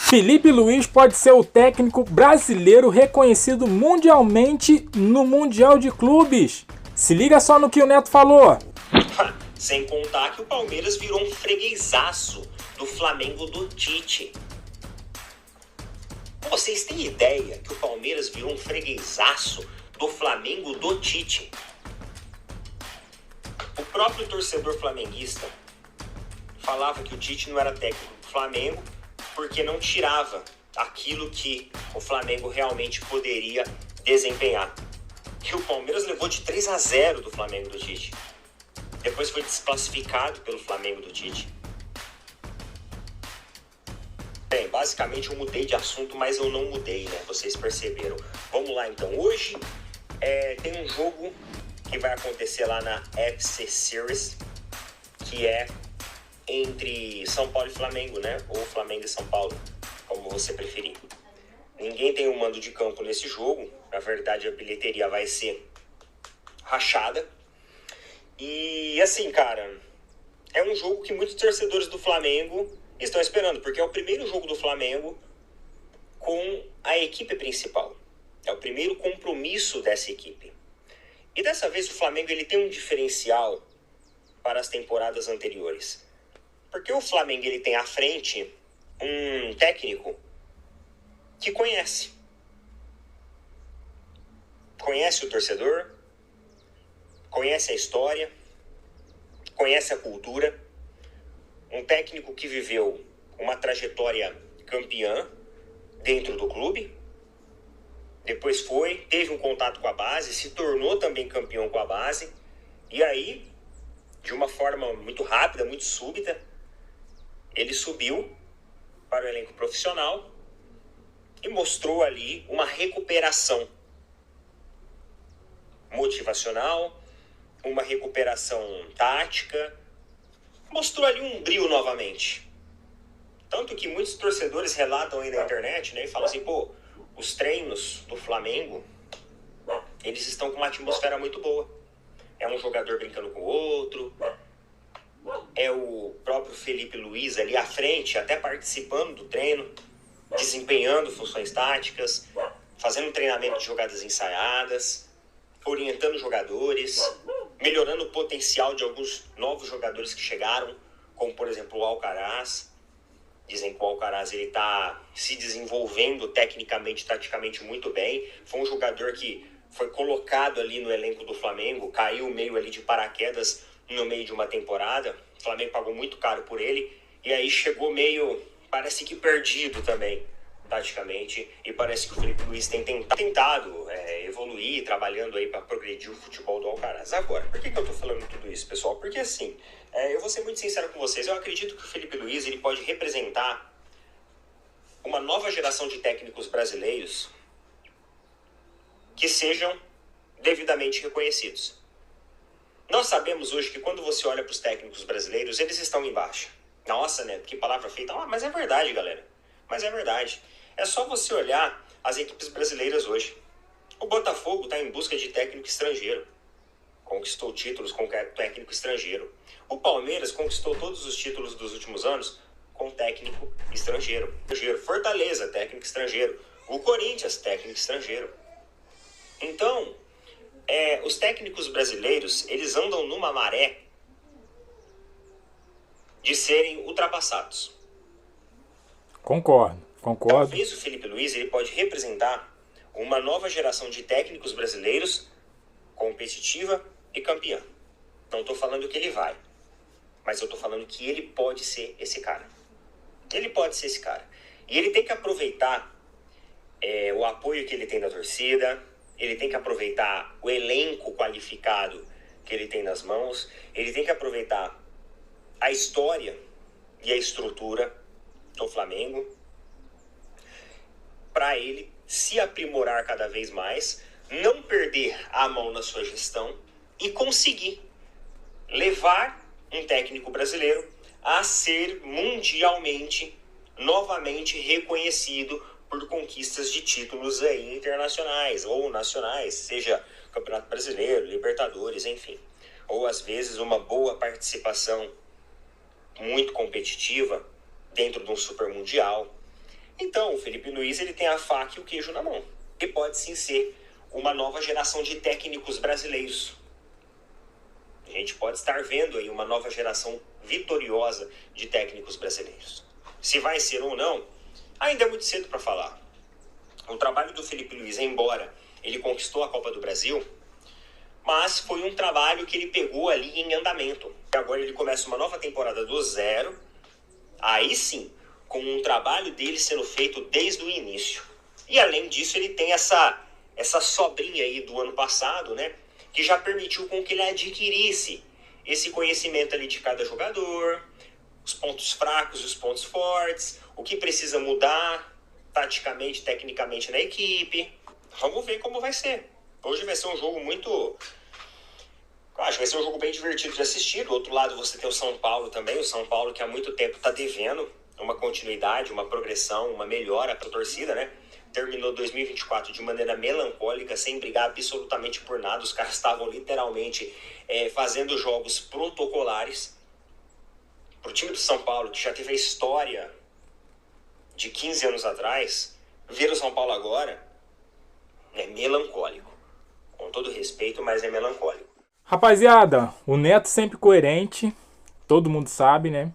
Felipe Luiz pode ser o técnico brasileiro reconhecido mundialmente no Mundial de Clubes. Se liga só no que o Neto falou. Sem contar que o Palmeiras virou um freguesaço do Flamengo do Tite. Vocês têm ideia que o Palmeiras virou um freguesaço do Flamengo do Tite? O próprio torcedor flamenguista falava que o Tite não era técnico do Flamengo porque não tirava aquilo que o Flamengo realmente poderia desempenhar. E o Palmeiras levou de 3-0 do Flamengo do Tite. Depois foi desclassificado pelo Flamengo do Tite. Bem, basicamente eu mudei de assunto, mas eu não mudei, né? Vocês perceberam. Vamos lá então. Hoje tem um jogo que vai acontecer lá na FC Series, que é entre São Paulo e Flamengo, né? Ou Flamengo e São Paulo, como você preferir. Ninguém tem um mando de campo nesse jogo. Na verdade, a bilheteria vai ser rachada. E assim, cara, é um jogo que muitos torcedores do Flamengo estão esperando, porque é o primeiro jogo do Flamengo com a equipe principal. É o primeiro compromisso dessa equipe. E dessa vez o Flamengo ele tem um diferencial para as temporadas anteriores. Porque o Flamengo ele tem à frente um técnico que conhece. Conhece o torcedor, conhece a história, conhece a cultura. Um técnico que viveu uma trajetória campeã dentro do clube. Depois teve um contato com a base, se tornou também campeão com a base. E aí, de uma forma muito rápida, muito súbita, ele subiu para o elenco profissional e mostrou ali uma recuperação motivacional, uma recuperação tática, mostrou ali um brilho novamente. Tanto que muitos torcedores relatam aí na internet, né, e falam assim, pô, os treinos do Flamengo, eles estão com uma atmosfera muito boa. É um jogador brincando com o outro, é o próprio Felipe Luiz ali à frente, até participando do treino, desempenhando funções táticas, fazendo treinamento de jogadas ensaiadas, orientando jogadores, melhorando o potencial de alguns novos jogadores que chegaram, como por exemplo o Alcaraz. Dizem que o Alcaraz está se desenvolvendo tecnicamente, taticamente muito bem. Foi um jogador que foi colocado ali no elenco do Flamengo, caiu meio ali de paraquedas no meio de uma temporada. O Flamengo pagou muito caro por ele e aí chegou meio, parece que perdido também, taticamente. E parece que o Felipe Luiz tem tentado evoluir, trabalhando aí para progredir o futebol do Alcaraz. Agora, por que eu tô falando tudo isso, pessoal? Porque assim, eu vou ser muito sincero com vocês, eu acredito que o Felipe Luiz ele pode representar uma nova geração de técnicos brasileiros que sejam devidamente reconhecidos. Nós sabemos hoje que quando você olha para os técnicos brasileiros, eles estão em baixa. Nossa, né? Que palavra feita. Mas é verdade, galera. Mas é verdade. É só você olhar as equipes brasileiras hoje. O Botafogo está em busca de técnico estrangeiro. Conquistou títulos com técnico estrangeiro. O Palmeiras conquistou todos os títulos dos últimos anos com técnico estrangeiro. Fortaleza, técnico estrangeiro. O Corinthians, técnico estrangeiro. Então, os técnicos brasileiros, eles andam numa maré de serem ultrapassados. Concordo. Talvez o Felipe Luiz ele pode representar uma nova geração de técnicos brasileiros competitiva e campeã. Não estou falando que ele vai, mas eu estou falando que ele pode ser esse cara. Ele pode ser esse cara. E ele tem que aproveitar o apoio que ele tem da torcida, ele tem que aproveitar o elenco qualificado que ele tem nas mãos, ele tem que aproveitar a história e a estrutura do Flamengo para ele se aprimorar cada vez mais, não perder a mão na sua gestão e conseguir levar um técnico brasileiro a ser mundialmente, novamente reconhecido por conquistas de títulos aí internacionais ou nacionais, seja Campeonato Brasileiro, Libertadores, enfim. Ou às vezes uma boa participação muito competitiva dentro de um super mundial. Então, o Felipe Luiz ele tem a faca e o queijo na mão. E pode sim ser uma nova geração de técnicos brasileiros. A gente pode estar vendo aí uma nova geração vitoriosa de técnicos brasileiros. Se vai ser ou não, ainda é muito cedo para falar. O trabalho do Felipe Luiz, embora ele conquistou a Copa do Brasil, mas foi um trabalho que ele pegou ali em andamento. Agora ele começa uma nova temporada do zero, aí sim, com um trabalho dele sendo feito desde o início. E além disso, ele tem essa sobrinha aí do ano passado, né? Que já permitiu com que ele adquirisse esse conhecimento ali de cada jogador, os pontos fracos e os pontos fortes, o que precisa mudar taticamente, tecnicamente na equipe. Vamos ver como vai ser. Hoje vai ser um jogo muito... Acho que vai ser um jogo bem divertido de assistir. Do outro lado você tem o São Paulo também. O São Paulo que há muito tempo está devendo uma continuidade, uma progressão, uma melhora para a torcida, né? Terminou 2024 de maneira melancólica, sem brigar absolutamente por nada. Os caras estavam literalmente fazendo jogos protocolares. Para o time do São Paulo, que já teve a história de 15 anos atrás, ver o São Paulo agora é melancólico. Com todo respeito, mas é melancólico. Rapaziada, o Neto sempre coerente, todo mundo sabe, né?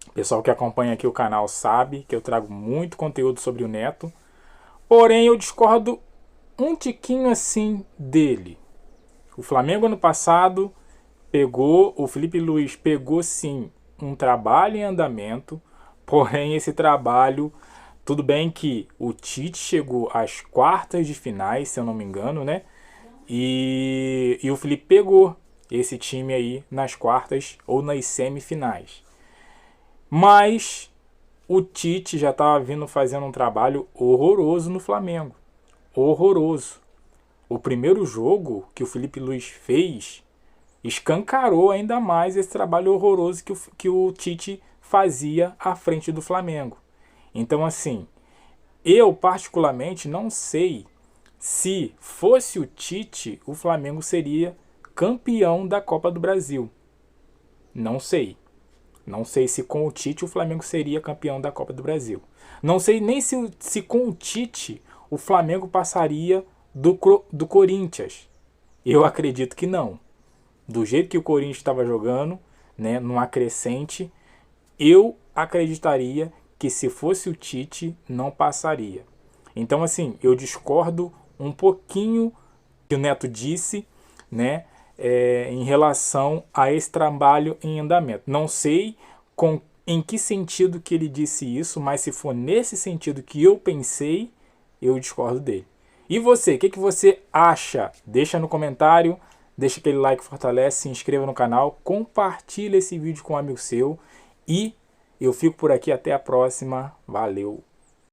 O pessoal que acompanha aqui o canal sabe que eu trago muito conteúdo sobre o Neto. Porém, eu discordo um tiquinho assim dele. O Flamengo ano passado o Felipe Luiz pegou sim um trabalho em andamento, porém esse trabalho, tudo bem que o Tite chegou às quartas de finais, se eu não me engano, né? E o Felipe pegou esse time aí nas quartas ou nas semifinais. Mas o Tite já estava vindo fazendo um trabalho horroroso no Flamengo. Horroroso. O primeiro jogo que o Felipe Luiz fez escancarou ainda mais esse trabalho horroroso que o Tite fazia à frente do Flamengo. Então, assim, eu particularmente não sei se fosse o Tite, o Flamengo seria campeão da Copa do Brasil. Não sei. Não sei se com o Tite o Flamengo seria campeão da Copa do Brasil. Não sei nem se com o Tite o Flamengo passaria do Corinthians. Eu acredito que não. Do jeito que o Corinthians estava jogando, né, numa crescente, eu acreditaria que se fosse o Tite não passaria. Então, assim, eu discordo um pouquinho que o Neto disse, né, em relação a esse trabalho em andamento. Não sei em que sentido que ele disse isso, mas se for nesse sentido que eu pensei, eu discordo dele. E você, o que você acha? Deixa no comentário, deixa aquele like, fortalece, se inscreva no canal, compartilha esse vídeo com um amigo seu e eu fico por aqui, até a próxima, valeu!